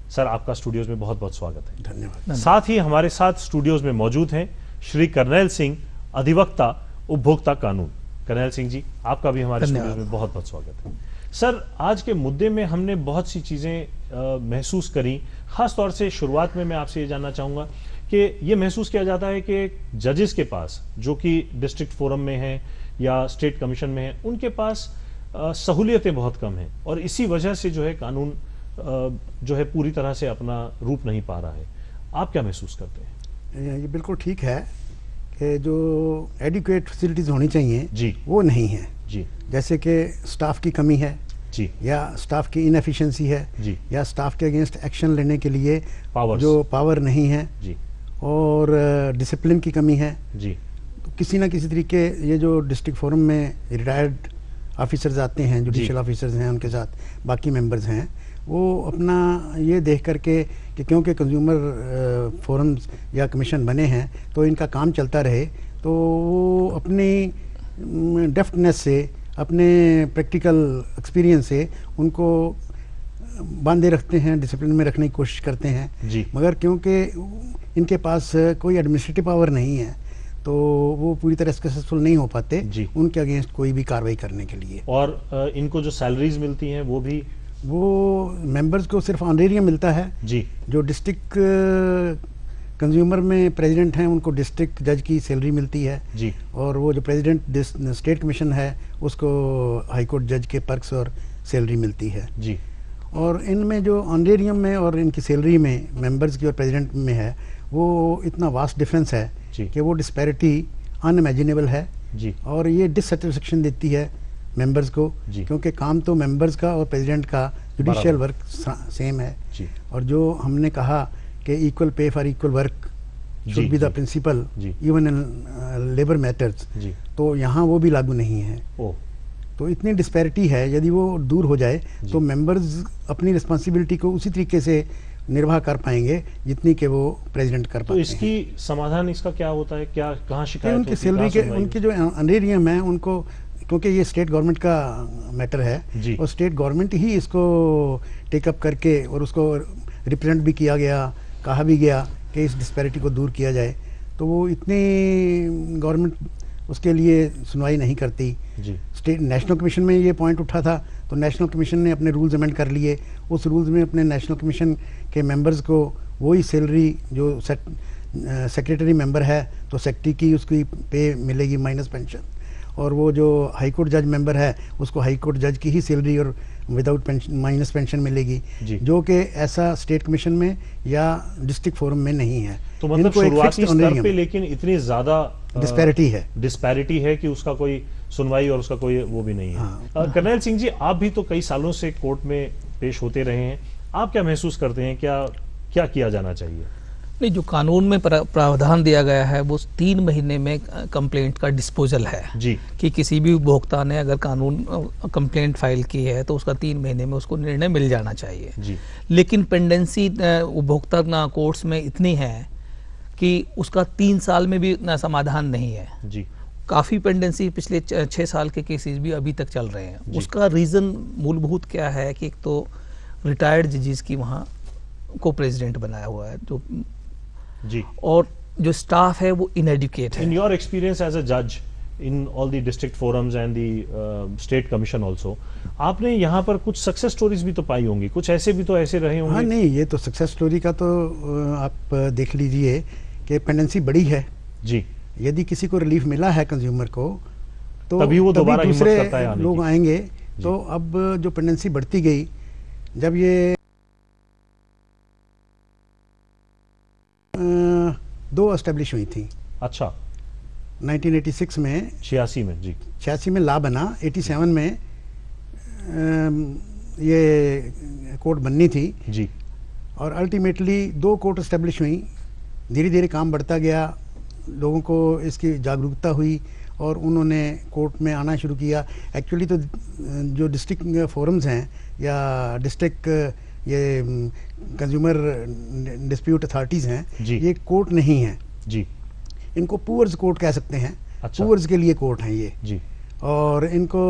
[SPEAKER 15] Sir, आपका स्टूडियोज में बहुत बहुत स्वागत है।
[SPEAKER 18] धन्यवाद।
[SPEAKER 15] साथ ही हमारे साथ स्टूडियोज में मौजूद हैं श्री करनैल सिंह, अधिवक्ता उपभोक्ता कानून। करनैल सिंह जी, आपका भी हमारे स्टूडियोज में बहुत बहुत स्वागत है। सर, आज के मुद्दे में हमने बहुत सी चीजें महसूस करी। खास तौर से शुरुआत में मैं आपसे ये जानना चाहूंगा कि ये महसूस किया जाता है कि जजेस के पास, जो कि डिस्ट्रिक्ट फोरम में हैं या स्टेट कमीशन में हैं, उनके पास सहूलियतें बहुत कम हैं, और इसी वजह से जो है कानून जो है पूरी तरह से अपना रूप नहीं पा रहा है। आप क्या महसूस करते हैं?
[SPEAKER 18] ये बिल्कुल ठीक है कि जो एडिक्वेट फैसिलिटीज होनी चाहिए
[SPEAKER 15] जी,
[SPEAKER 18] वो नहीं है
[SPEAKER 15] जी।
[SPEAKER 18] जैसे कि स्टाफ की कमी है
[SPEAKER 15] जी,
[SPEAKER 18] या स्टाफ की इनएफिशिएंसी है
[SPEAKER 15] जी,
[SPEAKER 18] या स्टाफ के अगेंस्ट एक्शन लेने के लिए
[SPEAKER 15] जो
[SPEAKER 18] पावर नहीं है
[SPEAKER 15] जी,
[SPEAKER 18] और डिसिप्लिन की कमी है
[SPEAKER 15] जी।
[SPEAKER 18] तो किसी ना किसी तरीके ये जो डिस्ट्रिक्ट फोरम में रिटायर्ड ऑफिसर्स आते हैं, जुडिशियल ऑफिसर्स हैं, उनके साथ बाकी मेंबर्स हैं, वो अपना ये देख करके कि क्योंकि कंज्यूमर फोरम्स या कमीशन बने हैं तो इनका काम चलता रहे, तो वो अपनी डेफ्टनेस से, अपने प्रैक्टिकल एक्सपीरियंस से उनको बांधे रखते हैं, डिसिप्लिन में रखने की कोशिश करते हैं
[SPEAKER 15] जी।
[SPEAKER 18] मगर क्योंकि इनके पास कोई एडमिनिस्ट्रेटिव पावर नहीं है तो वो पूरी तरह सक्सेसफुल नहीं हो पाते उनके अगेंस्ट कोई भी कार्रवाई करने के लिए।
[SPEAKER 15] और इनको जो सैलरीज मिलती हैं
[SPEAKER 18] वो मेंबर्स को सिर्फ ऑनरेरियम मिलता है
[SPEAKER 15] जी।
[SPEAKER 18] जो डिस्ट्रिक्ट कंज्यूमर में प्रेसिडेंट हैं उनको डिस्ट्रिक्ट जज की सैलरी मिलती है
[SPEAKER 15] जी।
[SPEAKER 18] और वो जो प्रेसिडेंट स्टेट कमीशन है उसको हाई कोर्ट जज के पर्क्स और सैलरी मिलती है
[SPEAKER 15] जी।
[SPEAKER 18] और इनमें जो ऑनरेरियम में और इनकी सैलरी में मेंबर्स की और प्रेसिडेंट में है वो इतना वास्ट डिफरेंस है कि वो डिस्पैरिटी अनइमेजिनेबल है
[SPEAKER 15] जी।
[SPEAKER 18] और ये डिससेटिस्फेक्शन देती है मेंबर्स को क्योंकि काम तो मेंबर्स का और प्रेसिडेंट का जुडिशियल वर्क सेम है
[SPEAKER 15] जी।
[SPEAKER 18] और जो हमने कहा कि equal pay for equal work should be the principle even in labour matters, तो यहाँ वो भी लागू नहीं है। तो इतनी डिस्पैरिटी है, यदि वो दूर हो जाए तो मेंबर्स अपनी रिस्पॉन्सिबिलिटी को उसी तरीके से निर्वाह कर पाएंगे जितनी के वो प्रेसिडेंट कर पाते हैं।
[SPEAKER 15] तो इसकी समाधान इसका क्या होता है, क्या कहाँ शिकायत
[SPEAKER 18] उनकी सैलरी के उनके जो ऑनरेरियम है उनको, क्योंकि ये स्टेट गवर्नमेंट का मैटर है और स्टेट गवर्नमेंट ही इसको टेकअप करके और उसको रिप्रेजेंट भी किया गया, कहा भी गया कि इस डिस्पैरिटी को दूर किया जाए, तो वो इतनी गवर्नमेंट उसके लिए सुनवाई नहीं करती। स्टेट नेशनल कमीशन में ये पॉइंट उठा था तो नेशनल कमीशन ने अपने रूल्स अमेंड कर लिए, उस रूल्स में अपने नेशनल कमीशन के मेंबर्स को वही सैलरी जो सेक्रेटरी मेंबर है तो सेक्रेटरी की उसकी पे मिलेगी माइनस पेंशन, और वो जो हाई कोर्ट जज मेंबर है उसको हाई कोर्ट जज की ही सैलरी और विदाउट पेंशन माइनस पेंशन मिलेगी, जो कि ऐसा स्टेट कमीशन में या डिस्ट्रिक्ट फोरम में नहीं है।
[SPEAKER 15] तो मतलब शुरुआती स्तर पे लेकिन इतनी ज्यादा
[SPEAKER 18] डिस्पैरिटी
[SPEAKER 15] है कि उसका कोई सुनवाई और उसका कोई वो भी नहीं है। कर्नैल सिंह जी, आप भी तो कई सालों से कोर्ट में पेश होते रहे हैं, आप क्या महसूस करते हैं, क्या किया जाना चाहिए?
[SPEAKER 19] नहीं, जो कानून में प्रावधान दिया गया है वो 3 महीने में कंप्लेंट का डिस्पोजल है जी, कि किसी भी उपभोक्ता ने अगर कानून कंप्लेंट फाइल की है तो उसका 3 महीने में उसको निर्णय मिल जाना चाहिए जी। लेकिन पेंडेंसी उपभोक्ता कोर्ट्स में इतनी है कि उसका 3 साल में भी समाधान नहीं है जी। काफ़ी पेंडेंसी पिछले 6 साल के केसेस भी अभी तक चल रहे हैं। उसका रीज़न मूलभूत क्या है कि एक तो रिटायर्ड जजेस की वहाँ को प्रेसिडेंट बनाया हुआ है जो
[SPEAKER 15] जी,
[SPEAKER 19] और जो स्टाफ है वो इनएडुकेट है।
[SPEAKER 15] In your experience as a जज in all the district forums and the state commission also, आपने यहाँ पर कुछ सक्सेस स्टोरीज भी तो पाई होंगी, कुछ ऐसे भी तो ऐसे रहे होंगे?
[SPEAKER 18] हाँ, नहीं, ये तो सक्सेस स्टोरी का तो आप देख लीजिए कि पेंडेंसी बड़ी है जी। यदि किसी को रिलीफ मिला है कंज्यूमर को तो
[SPEAKER 15] तभी वो दोबारा
[SPEAKER 18] दूसरे लोग आएंगे। तो अब जो पेंडेंसी बढ़ती गई, जब ये 2 एस्टेब्लिश हुई थी।
[SPEAKER 15] अच्छा,
[SPEAKER 18] 1986 में
[SPEAKER 15] 86 में जी,
[SPEAKER 18] 86 में ला बना, 87 में ये कोर्ट बननी थी
[SPEAKER 15] जी,
[SPEAKER 18] और अल्टीमेटली 2 कोर्ट एस्टेब्लिश हुई। धीरे धीरे काम बढ़ता गया, लोगों को इसकी जागरूकता हुई और उन्होंने कोर्ट में आना शुरू किया। एक्चुअली तो जो डिस्ट्रिक्ट फोरम्स हैं या डिस्ट्रिक्ट ये कंज्यूमर डिस्प्यूट अथॉरिटीज़ हैं, ये कोर्ट नहीं है
[SPEAKER 15] जी,
[SPEAKER 18] इनको पुअर्स कोर्ट कह सकते हैं।
[SPEAKER 15] अच्छा।
[SPEAKER 18] पुअर्स के लिए कोर्ट हैं ये
[SPEAKER 15] जी,
[SPEAKER 18] और इनको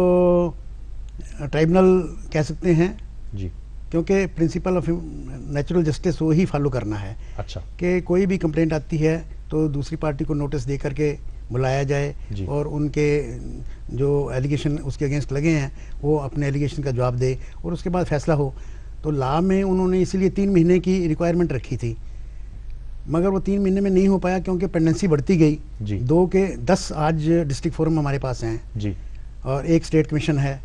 [SPEAKER 18] ट्राइब्यूनल कह सकते हैं
[SPEAKER 15] जी,
[SPEAKER 18] क्योंकि प्रिंसिपल ऑफ नेचुरल जस्टिस वो ही फॉलो करना है।
[SPEAKER 15] अच्छा,
[SPEAKER 18] कि कोई भी कंप्लेंट आती है तो दूसरी पार्टी को नोटिस दे करके बुलाया जाए और उनके जो एलिगेशन उसके अगेंस्ट लगे हैं वो अपने एलिगेशन का जवाब दे और उसके बाद फैसला हो। तो लॉ में उन्होंने इसीलिए 3 महीने की रिक्वायरमेंट रखी थी, मगर वो 3 महीने में नहीं हो पाया क्योंकि पेंडेंसी बढ़ती गई। 2 के 10 आज डिस्ट्रिक्ट फोरम हमारे पास हैं
[SPEAKER 15] जी, और
[SPEAKER 18] 1 स्टेट कमीशन है।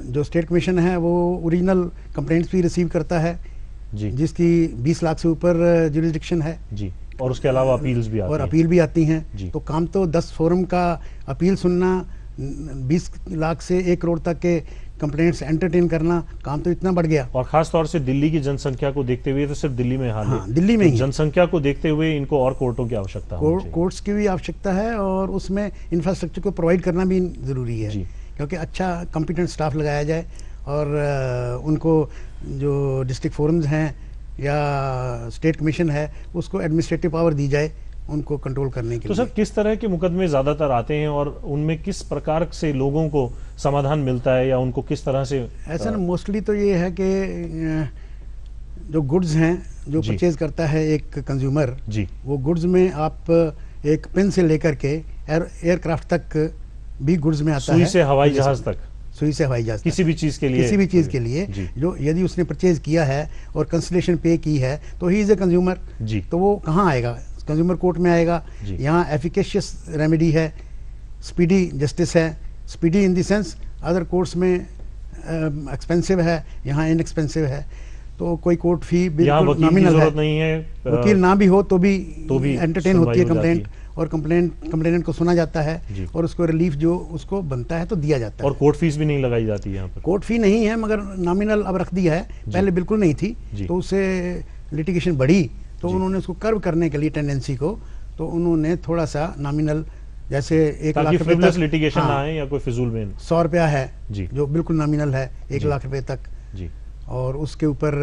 [SPEAKER 18] जो स्टेट कमीशन है वो ओरिजिनल कंप्लेंट्स भी रिसीव करता है
[SPEAKER 15] जी,
[SPEAKER 18] जिसकी 20 लाख से ऊपर जुरिसडिक्शन है
[SPEAKER 15] जी, और उसके अलावा अपील्स भी आती
[SPEAKER 18] और
[SPEAKER 15] हैं।
[SPEAKER 18] अपील भी आती हैं। तो काम तो 10 फोरम का अपील सुनना, 20 लाख से 1 करोड़ तक के कंप्लेंट्स एंटरटेन करना, काम तो इतना बढ़ गया।
[SPEAKER 15] और खास तौर से दिल्ली की जनसंख्या को देखते हुए, तो सिर्फ दिल्ली में हाल है,
[SPEAKER 18] दिल्ली में ही
[SPEAKER 15] जनसंख्या को देखते हुए इनको और कोर्टों की आवश्यकता है,
[SPEAKER 18] कोर्ट्स की भी आवश्यकता है और उसमें इंफ्रास्ट्रक्चर को प्रोवाइड करना भी जरूरी है क्योंकि अच्छा कॉम्पिटेंट स्टाफ लगाया जाए और उनको जो डिस्ट्रिक्ट फोरम्स हैं या स्टेट कमीशन है उसको एडमिनिस्ट्रेटिव पावर दी जाए उनको कंट्रोल करने के
[SPEAKER 15] तो
[SPEAKER 18] लिए।
[SPEAKER 15] सर किस तरह के मुकदमे ज्यादातर आते हैं और उनमें किस प्रकार से लोगों को समाधान मिलता है या उनको किस तरह से?
[SPEAKER 18] ऐसा ना मोस्टली तो ये है कि जो गुड्स हैं जो परचेज करता है एक कंज्यूमर
[SPEAKER 15] जी,
[SPEAKER 18] वो गुड्स में आप एक पेन से लेकर के एयरक्राफ्ट तक भी गुड्स में आता है,
[SPEAKER 15] सुई से हवाई जहाज तक,
[SPEAKER 18] सुई से हवाई जहाज
[SPEAKER 15] किसी भी चीज के लिए,
[SPEAKER 18] किसी भी चीज के लिए जो यदि उसने परचेज किया है और कंसिडरेशन पे की है तो ही इज ए कंज्यूमर
[SPEAKER 15] जी।
[SPEAKER 18] तो वो कहाँ आएगा? कंज्यूमर कोर्ट में आएगा। यहाँ एफिकेशियस रेमेडी है, स्पीडी जस्टिस है। Speedy in the sense other courts में एक्सपेंसिव है, यहाँ इनएक्सपेंसिव है। तो कोई कोर्ट फी बिल्कुल नॉमिनल है,
[SPEAKER 15] नहीं है,
[SPEAKER 18] वकील ना भी हो तो भी एंटरटेन होती है कंप्लेंट और कंप्लेनेंट को सुना जाता है और उसको रिलीफ जो उसको बनता है तो दिया जाता है।
[SPEAKER 15] और कोर्ट फीस भी नहीं लगाई जाती है यहाँ पर?
[SPEAKER 18] कोर्ट फी नहीं है मगर नॉमिनल अब रख दिया है, पहले बिल्कुल नहीं थी। तो उससे लिटिगेशन बढ़ी तो उन्होंने उसको कर्व करने के लिए टेंडेंसी को तो उन्होंने थोड़ा सा नॉमिनल जैसे 1 लाख रुपए तक
[SPEAKER 15] लिटिगेशन ना आए या कोई फिजूल में
[SPEAKER 18] 100 रुपया है जो बिल्कुल नॉमिनल है 1 लाख रुपए तक
[SPEAKER 15] जी, और
[SPEAKER 18] उसके ऊपर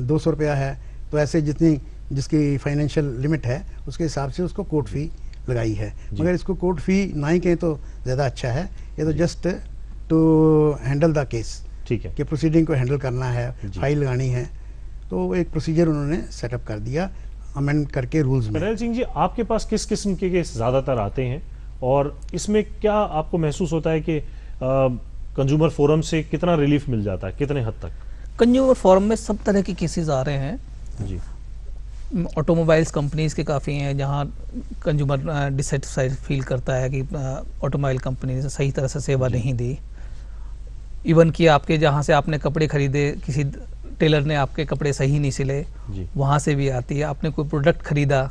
[SPEAKER 18] 200 रुपया है। तो ऐसे जितनी जिसकी फाइनेंशियल लिमिट है उसके हिसाब से उसको कोर्ट फी लगाई है। मगर इसको कोर्ट फी ना ही कहें तो ज़्यादा अच्छा है। ये तो just to handle the case, ठीक है, कि प्रोसीडिंग को हैंडल करना है, फाइल लगानी है, तो एक प्रोसीजर उन्होंने सेटअप कर दिया अमेंड करके रूल्स में।
[SPEAKER 15] नरेल सिंह जी, आपके पास किस किस्म के केस ज़्यादातर आते हैं और इसमें क्या आपको महसूस होता है कि कंज्यूमर फोरम से कितना रिलीफ मिल जाता है, कितने हद तक?
[SPEAKER 19] कंज्यूमर फोरम में सब तरह के केसेस आ रहे हैं
[SPEAKER 15] जी।
[SPEAKER 19] ऑटोमोबाइल्स कंपनीज के काफ़ी हैं जहां कंज्यूमर डिससेटिस्फाइड फील करता है कि ऑटोमोबाइल कंपनी ने सही तरह से सेवा नहीं दी। इवन कि आपके जहां से आपने कपड़े खरीदे, किसी टेलर ने आपके कपड़े सही नहीं सिले, वहां से भी आती है। आपने कोई प्रोडक्ट खरीदा,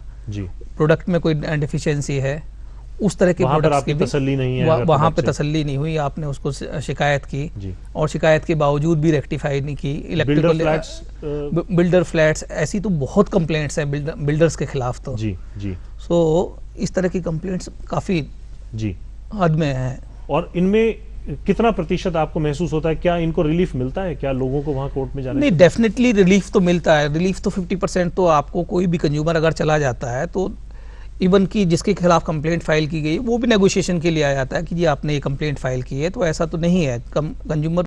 [SPEAKER 19] प्रोडक्ट में कोई डेफिशिएंसी है, उस तरह के प्रोडक्ट्स की
[SPEAKER 15] तसल्ली नहीं है,
[SPEAKER 19] वहाँ पे तसल्ली नहीं हुई, आपने उसको शिकायत की और शिकायत के बावजूद भी रेक्टिफाई नहीं की। इलेक्ट्रिकल बिल्डर फ्लैट्स ऐसी तो बहुत कंप्लेंट्स हैं बिल्डर्स के खिलाफ तो
[SPEAKER 15] जी जी।
[SPEAKER 19] सो इस तरह की कंप्लेंट्स काफी
[SPEAKER 15] जी
[SPEAKER 19] हद में है।
[SPEAKER 15] और इनमें कितना प्रतिशत आपको महसूस होता है, क्या इनको रिलीफ मिलता है, क्या लोगों को वहाँ कोर्ट में जाने?
[SPEAKER 19] नहीं, डेफिनेटली रिलीफ तो मिलता है। रिलीफ तो 50% तो आपको, कोई भी कंज्यूमर अगर चला जाता है तो इवन कि जिसके खिलाफ कंप्लेंट फाइल की गई वो भी नेगोशिएशन के लिए आ जाता है कि जी आपने ये कंप्लेंट फाइल की है। तो ऐसा तो नहीं है, कंज्यूमर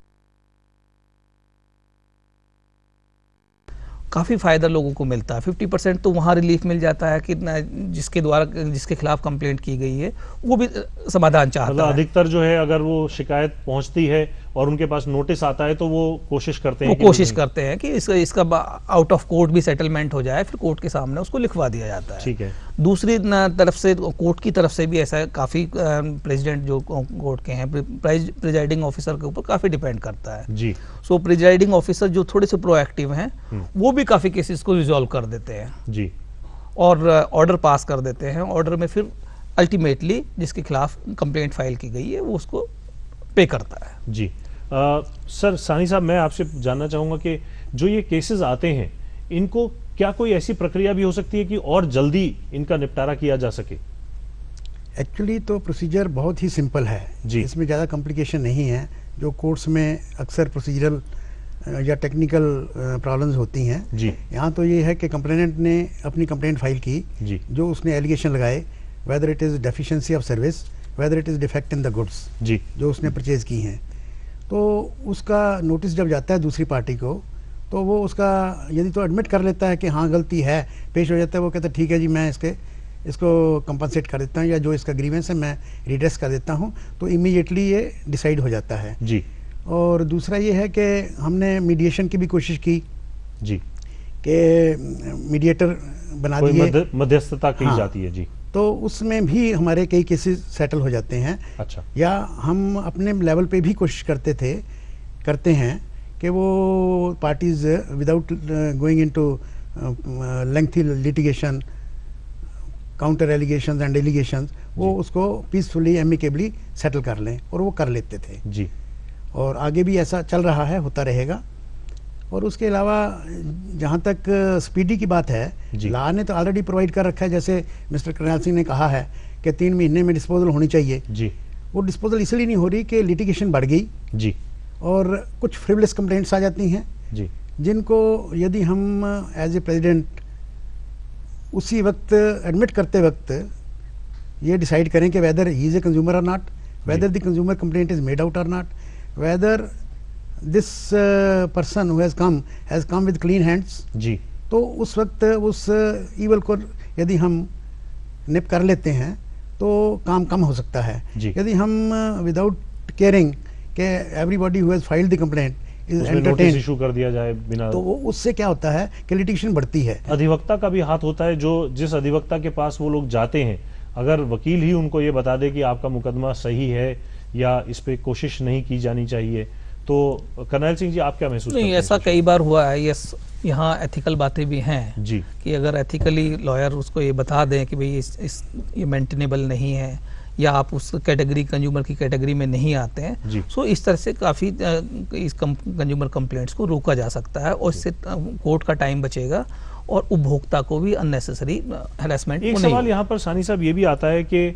[SPEAKER 19] काफ़ी फ़ायदा लोगों को मिलता है। 50% तो वहाँ रिलीफ मिल जाता है कि जिसके खिलाफ कंप्लेंट की गई है वो भी समाधान चाहता है।
[SPEAKER 15] अधिकतर जो है अगर वो शिकायत पहुंचती है और उनके पास नोटिस आता है तो वो कोशिश करते हैं
[SPEAKER 19] कि इसका आउट ऑफ कोर्ट भी सेटलमेंट हो जाए, फिर कोर्ट के सामने उसको लिखवा दिया जाता है।
[SPEAKER 15] ठीक है।
[SPEAKER 19] दूसरी तरफ से कोर्ट की तरफ से भी ऐसा काफ़ी प्रेसिडेंट जो कोर्ट के हैं प्रिजाइडिंग ऑफिसर के ऊपर काफ़ी डिपेंड करता है
[SPEAKER 15] जी।
[SPEAKER 19] सो प्रिजाइडिंग ऑफिसर जो थोड़े से प्रोएक्टिव हैं वो भी काफ़ी केसेस को रिजॉल्व कर देते हैं
[SPEAKER 15] जी और
[SPEAKER 19] ऑर्डर पास कर देते हैं। ऑर्डर में फिर अल्टीमेटली जिसके खिलाफ कंप्लेंट फाइल की गई है वो उसको पे करता है
[SPEAKER 15] जी। सर सानी साहब, मैं आपसे जानना चाहूँगा कि जो ये केसेस आते हैं इनको क्या कोई ऐसी प्रक्रिया भी हो सकती है कि और जल्दी इनका निपटारा किया जा सके?
[SPEAKER 18] एक्चुअली तो प्रोसीजर बहुत ही सिंपल है जी, इसमें ज़्यादा कॉम्प्लिकेशन नहीं है। जो कोर्ट्स में अक्सर प्रोसीजरल या टेक्निकल प्रॉब्लम्स होती हैं जी, यहाँ तो ये है कि कंप्लेनेंट ने अपनी कंप्लेंट फाइल की जी, जो उसने एलिगेशन लगाए, whether it is deficiency of service, whether it is defect in the goods जी, जो उसने परचेज की हैं, तो उसका नोटिस जब जाता है दूसरी पार्टी को तो वो उसका यदि तो एडमिट कर लेता है कि हाँ गलती है, पेश हो जाता है, वो कहता है ठीक है जी मैं इसको कंपनसेट कर देता हूँ या जो इसका ग्रीवेंस है मैं रिड्रेस कर देता हूँ, तो इमीडिएटली ये डिसाइड हो जाता है जी। और दूसरा ये है कि हमने मीडिएशन की भी कोशिश की जी, कि मीडिएटर बना दिए,
[SPEAKER 15] मध्यस्थता की जाती है जी,
[SPEAKER 18] तो उसमें भी हमारे कई केसेस सेटल हो जाते हैं।
[SPEAKER 15] अच्छा।
[SPEAKER 18] या हम अपने लेवल पे भी कोशिश करते हैं कि वो parties without going into lengthy litigation, counter allegations and allegations, वो उसको पीसफुली एमिकेबली सेटल कर लें, और वो कर लेते थे
[SPEAKER 15] जी।
[SPEAKER 18] और आगे भी ऐसा चल रहा है, होता रहेगा। और उसके अलावा जहाँ तक स्पीडी की बात है, लॉ ने तो ऑलरेडी प्रोवाइड कर रखा है, जैसे मिस्टर करनाल सिंह ने कहा है कि 3 महीने में डिस्पोजल होनी चाहिए जी। वो डिस्पोजल इसलिए नहीं हो रही कि लिटिगेशन बढ़ गई जी, और कुछ फ्रिवलेस कंप्लेंट्स आ जाती हैं जी, जिनको यदि हम एज ए प्रेसिडेंट उसी वक्त एडमिट करते वक्त ये डिसाइड करें कि whether he is a consumer or not, whether the consumer complaint is made out or not, whether this person who has come with clean hands
[SPEAKER 15] जी।
[SPEAKER 18] तो उस वक्त उस ईवल को यदि हम निप कर लेते हैं तो काम कम हो सकता है। यदि हम विदाउट केयरिंग कि everybody who has filed the complaint is entertained
[SPEAKER 15] issue कर दिया जाए बिना,
[SPEAKER 18] तो उससे क्या होता है कि लिटिगेशन बढ़ती है।
[SPEAKER 15] अधिवक्ता का भी हाथ होता है, जो जिस अधिवक्ता के पास वो लोग जाते हैं, अगर वकील ही उनको ये बता दे कि आपका मुकदमा सही है या इस पे कोशिश नहीं की जानी चाहिए, तो कर्नल सिंह जी आप क्या महसूस करते हैं?
[SPEAKER 19] नहीं, ऐसा कई बार हुआ है। यस, यहाँ एथिकल बातें भी हैं
[SPEAKER 15] जी, कि
[SPEAKER 19] अगर एथिकली लॉयर उसको ये बता दें कि भाई ये मेंटेनेबल नहीं है या आप उस कैटेगरी कंज्यूमर की कैटेगरी में नहीं आते हैं, सो इस तरह से काफ़ी इस कंज्यूमर कंप्लेंट्स को रोका जा सकता है और इससे कोर्ट का टाइम बचेगा और उपभोक्ता को भी अननेसेसरी हैरेसमेंट।
[SPEAKER 15] एक सवाल यहाँ पर सानी साहब ये भी आता है कि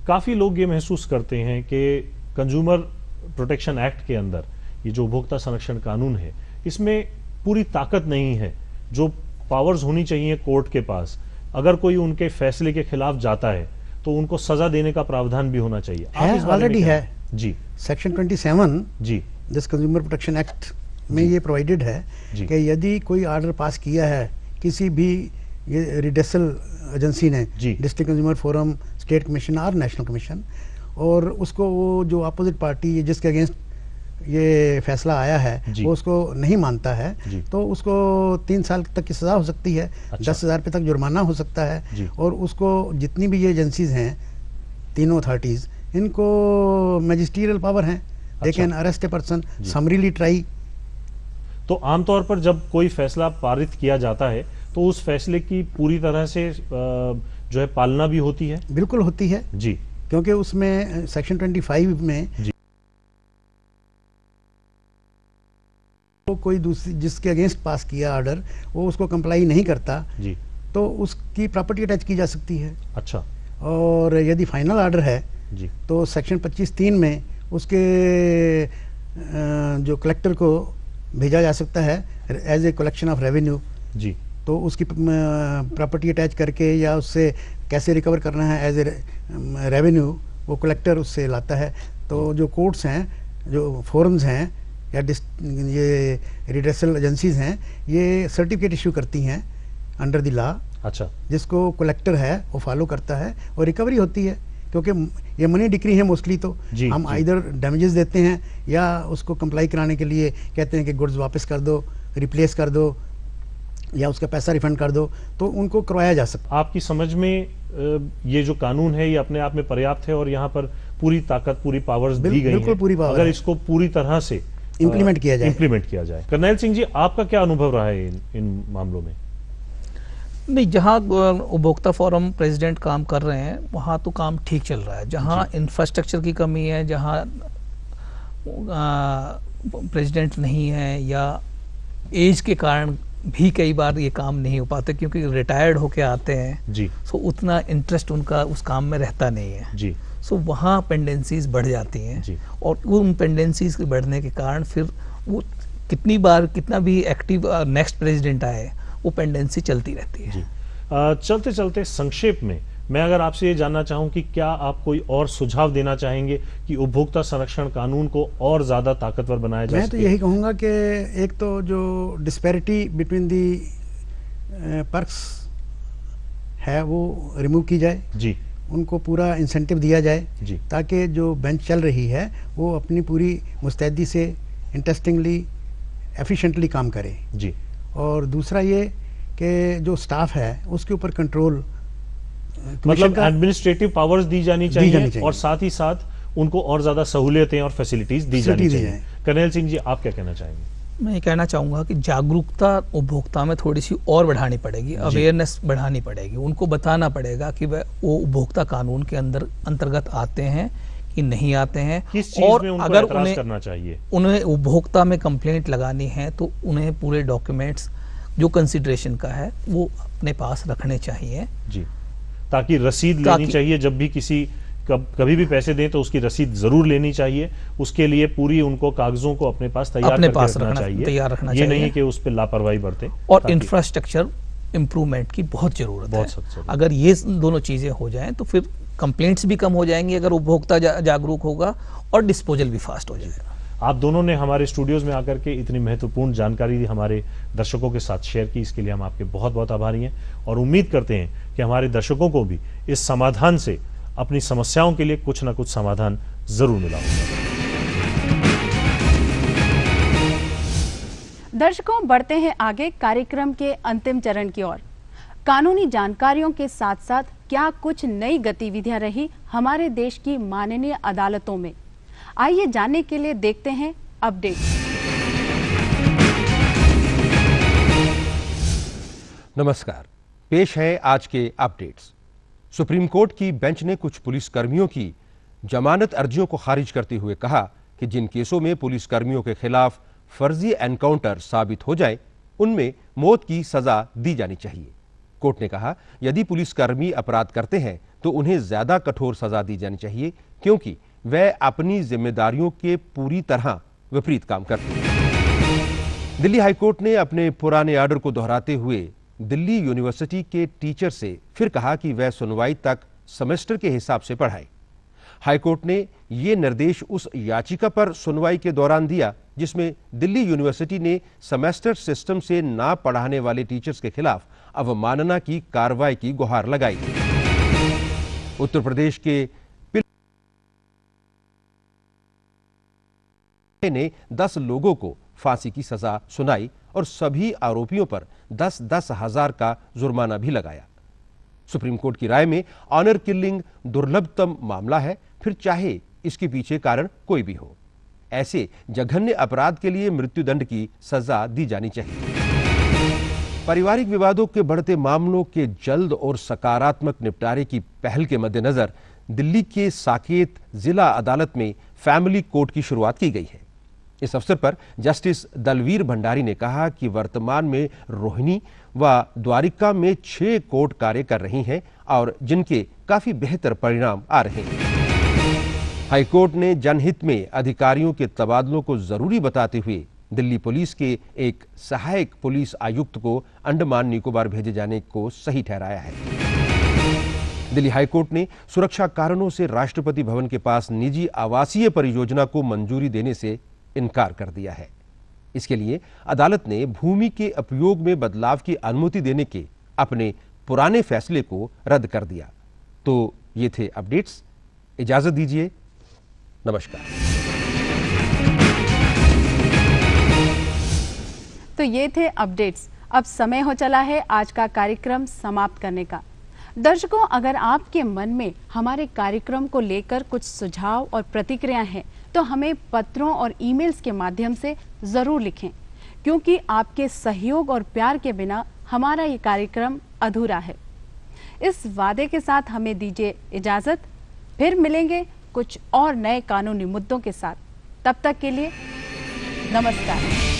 [SPEAKER 15] काफ़ी लोग ये महसूस करते हैं कि कंज्यूमर प्रोटेक्शन एक्ट के अंदर ये जो उपभोक्ता संरक्षण कानून है, इसमें पूरी ताकत नहीं है, जो पावर्स होनी चाहिए कोर्ट के पास, अगर कोई उनके फैसले के खिलाफ जाता है तो उनको सजा देने का प्रावधान भी होना चाहिए।
[SPEAKER 18] ऑलरेडी है
[SPEAKER 15] जी,
[SPEAKER 18] सेक्शन 27
[SPEAKER 15] जी
[SPEAKER 18] जिस कंज्यूमर प्रोटेक्शन एक्ट में ये प्रोवाइडेड है कि यदि कोई ऑर्डर पास किया है किसी भी ये रिडेसल एजेंसी ने, district consumer forum, state commission और नेशनल कमीशन, और उसको वो जो अपोजिट पार्टी जिसके अगेंस्ट ये फैसला आया है वो उसको नहीं मानता है, तो उसको 3 साल तक की सजा हो सकती है, 10,000 रुपये तक जुर्माना हो सकता है, और उसको जितनी भी ये एजेंसीज हैं, तीनों अथॉरिटीज, इनको मैजिस्ट्रियल पावर हैं, they can arrest a person, summarily try.
[SPEAKER 15] तो आमतौर पर जब कोई फैसला पारित किया जाता है तो उस फैसले की पूरी तरह से जो है पालना भी होती है?
[SPEAKER 18] बिल्कुल होती है
[SPEAKER 15] जी,
[SPEAKER 18] क्योंकि उसमें सेक्शन 25 में तो कोई दूसरी जिसके अगेंस्ट पास किया ऑर्डर वो उसको कंप्लाई नहीं करता
[SPEAKER 15] जी,
[SPEAKER 18] तो उसकी प्रॉपर्टी अटैच की जा सकती है।
[SPEAKER 15] अच्छा,
[SPEAKER 18] और यदि फाइनल ऑर्डर है
[SPEAKER 15] जी, तो
[SPEAKER 18] सेक्शन 25(3) में उसके जो कलेक्टर को भेजा जा सकता है as a collection of revenue
[SPEAKER 15] जी,
[SPEAKER 18] तो उसकी प्रॉपर्टी अटैच करके या उससे कैसे रिकवर करना है एज ए रेवेन्यू वो कलेक्टर उससे लाता है। तो जो कोर्ट्स हैं, जो फोरम्स हैं या ये रिड्रेसल एजेंसीज हैं, ये सर्टिफिकेट इशू करती हैं अंडर द लॉ।
[SPEAKER 15] अच्छा,
[SPEAKER 18] जिसको कलेक्टर है वो फॉलो करता है और रिकवरी होती है, क्योंकि ये मनी डिक्री है मोस्टली, तो हम आइदर डैमेजेस देते हैं या उसको कंप्लाई कराने के लिए कहते हैं कि गुड्स वापस कर दो, रिप्लेस कर दो या उसका पैसा रिफंड कर दो, तो उनको करवाया जा सकता।
[SPEAKER 15] आपकी समझ में ये जो कानून है ये अपने आप में पर्याप्त है और यहाँ पर पूरी ताकत, पूरी पावर्स दी गई
[SPEAKER 18] बिल्कुल पूरी पावर,
[SPEAKER 15] अगर इसको पूरी तरह से
[SPEAKER 18] इम्प्लीमेंट किया
[SPEAKER 15] जाए। कर्नल सिंह जी, आपका क्या अनुभव रहा है इन मामलों में?
[SPEAKER 19] नहीं, जहाँ उपभोक्ता फोरम प्रेसिडेंट काम कर रहे हैं वहाँ तो काम ठीक चल रहा है। जहाँ इंफ्रास्ट्रक्चर की कमी है, जहाँ प्रेसिडेंट नहीं है या एज के कारण भी कई बार ये काम नहीं हो पाते क्योंकि रिटायर्ड होके आते हैं
[SPEAKER 15] जी,
[SPEAKER 19] सो उतना इंटरेस्ट उनका उस काम में रहता नहीं है
[SPEAKER 15] जी,
[SPEAKER 19] सो वहाँ पेंडेंसीज बढ़ जाती हैं
[SPEAKER 15] जी, और
[SPEAKER 19] उन पेंडेंसीज के बढ़ने के कारण फिर वो कितनी बार कितना भी एक्टिव नेक्स्ट प्रेसिडेंट आए वो पेंडेंसी चलती रहती है।
[SPEAKER 15] चलते चलते संक्षेप में मैं अगर आपसे ये जानना चाहूं कि क्या आप कोई और सुझाव देना चाहेंगे कि उपभोक्ता संरक्षण कानून को और ज्यादा ताकतवर बनाया जा सके?
[SPEAKER 18] मैं तो यही कहूँगा कि एक तो जो डिस्पैरिटी बिटवीन दी पर्क्स है वो रिमूव की जाए
[SPEAKER 15] जी,
[SPEAKER 18] उनको पूरा इंसेंटिव दिया जाए
[SPEAKER 15] जी,
[SPEAKER 18] ताकि जो बेंच चल रही है वो अपनी पूरी मुस्तैदी से इंटरेस्टिंगली एफिशिएंटली काम करे
[SPEAKER 15] जी।
[SPEAKER 18] और दूसरा ये कि जो स्टाफ है उसके ऊपर कंट्रोल,
[SPEAKER 15] मतलब एडमिनिस्ट्रेटिव पावर्स दी जानी चाहिए और साथ ही साथ उनको और ज्यादा सहूलियतें और फैसिलिटीज दी जानी चाहिए। कर्नल सिंह जी, आप क्या कहना चाहेंगे?
[SPEAKER 19] मैं ये कहना चाहूँगा कि जागरूकता उपभोक्ता में थोड़ी सी और बढ़ानी पड़ेगी, अवेयरनेस बढ़ानी पड़ेगी, उनको बताना पड़ेगा कि वह वो उपभोक्ता कानून के अंतर्गत आते हैं कि नहीं आते हैं, और अगर उन्हें उपभोक्ता में कंप्लेंट लगानी है तो उन्हें पूरे डॉक्यूमेंट्स जो कंसिडरेशन का है वो अपने पास रखने चाहिए
[SPEAKER 15] जी, ताकि रसीद लेनी चाहिए जब भी कभी भी पैसे दें तो उसकी रसीद जरूर लेनी चाहिए। उसके लिए पूरी उनको कागजों को अपने पास तैयार रखना चाहिए, ये नहीं कि उस पर लापरवाही बरते।
[SPEAKER 19] और इंफ्रास्ट्रक्चर इम्प्रूवमेंट की बहुत ज़रूरत है। अगर ये दोनों चीज़ें हो जाएं तो फिर कंप्लेंट्स भी कम हो जाएंगी अगर उपभोक्ता जागरूक होगा, और डिस्पोजल भी फास्ट हो जाएगा।
[SPEAKER 15] आप दोनों ने हमारे स्टूडियोज में आकर के इतनी महत्वपूर्ण जानकारी हमारे दर्शकों के साथ शेयर की, इसके लिए हम आपके बहुत बहुत आभारी हैं और उम्मीद करते हैं कि हमारे दर्शकों को भी इस समाधान से अपनी समस्याओं के लिए कुछ ना कुछ समाधान जरूर मिला होगा।
[SPEAKER 1] दर्शकों, बढ़ते हैं आगे कार्यक्रम के अंतिम चरण की ओर। कानूनी जानकारियों के साथ साथ क्या कुछ नई गतिविधियां रही हमारे देश की माननीय अदालतों में, आइए जानने के लिए देखते हैं अपडेट।
[SPEAKER 20] नमस्कार, पेश है आज के अपडेट्स। सुप्रीम कोर्ट की बेंच ने कुछ पुलिसकर्मियों की जमानत अर्जियों को खारिज करते हुए कहा कि जिन केसों में पुलिसकर्मियों के खिलाफ फर्जी एनकाउंटर साबित हो जाए उनमें मौत की सजा दी जानी चाहिए। कोर्ट ने कहा, यदि पुलिसकर्मी अपराध करते हैं तो उन्हें ज्यादा कठोर सजा दी जानी चाहिए, क्योंकि वह अपनी जिम्मेदारियों के पूरी तरह विपरीत काम करते हैं। दिल्ली हाईकोर्ट ने अपने पुराने ऑर्डर को दोहराते हुए दिल्ली यूनिवर्सिटी के टीचर से फिर कहा कि वह सुनवाई तक सेमेस्टर के हिसाब से पढ़ाए। हाईकोर्ट ने ये निर्देश उस याचिका पर सुनवाई के दौरान दिया जिसमें दिल्ली यूनिवर्सिटी ने सेमेस्टर सिस्टम से ना पढ़ाने वाले टीचर्स के खिलाफ अवमानना की कार्रवाई की गुहार लगाई। उत्तर प्रदेश के ने 10 लोगों को फांसी की सजा सुनाई और सभी आरोपियों पर 10-10 हजार का जुर्माना भी लगाया। सुप्रीम कोर्ट की राय में ऑनर किलिंग दुर्लभतम मामला है, फिर चाहे इसके पीछे कारण कोई भी हो। ऐसे जघन्य अपराध के लिए मृत्युदंड की सजा दी जानी चाहिए। पारिवारिक विवादों के बढ़ते मामलों के जल्द और सकारात्मक निपटारे की पहल के मद्देनजर दिल्ली के साकेत जिला अदालत में फैमिली कोर्ट की शुरुआत की गई है। इस अवसर पर जस्टिस दलवीर भंडारी ने कहा कि वर्तमान में रोहिणी व द्वारिका में 6 कोर्ट कार्य कर रही हैं और जिनके काफी बेहतर परिणाम आ रहे हैं। हाईकोर्ट ने जनहित में अधिकारियों के तबादलों को जरूरी बताते हुए दिल्ली पुलिस के एक सहायक पुलिस आयुक्त को अंडमान निकोबार भेजे जाने को सही ठहराया है। दिल्ली हाईकोर्ट ने सुरक्षा कारणों से राष्ट्रपति भवन के पास निजी आवासीय परियोजना को मंजूरी देने से इनकार कर दिया है। इसके लिए अदालत ने भूमि के उपयोग में बदलाव की अनुमति देने के अपने पुराने फैसले को रद्द कर दिया। तो ये थे अपडेट्स, इजाजत दीजिए, नमस्कार।
[SPEAKER 1] तो ये थे अपडेट्स। अब समय हो चला है आज का कार्यक्रम समाप्त करने का। दर्शकों, अगर आपके मन में हमारे कार्यक्रम को लेकर कुछ सुझाव और प्रतिक्रियाएं हैं तो हमें पत्रों और ईमेल्स के माध्यम से जरूर लिखें, क्योंकि आपके सहयोग और प्यार के बिना हमारा ये कार्यक्रम अधूरा है। इस वादे के साथ हमें दीजिए इजाजत, फिर मिलेंगे कुछ और नए कानूनी मुद्दों के साथ। तब तक के लिए नमस्कार।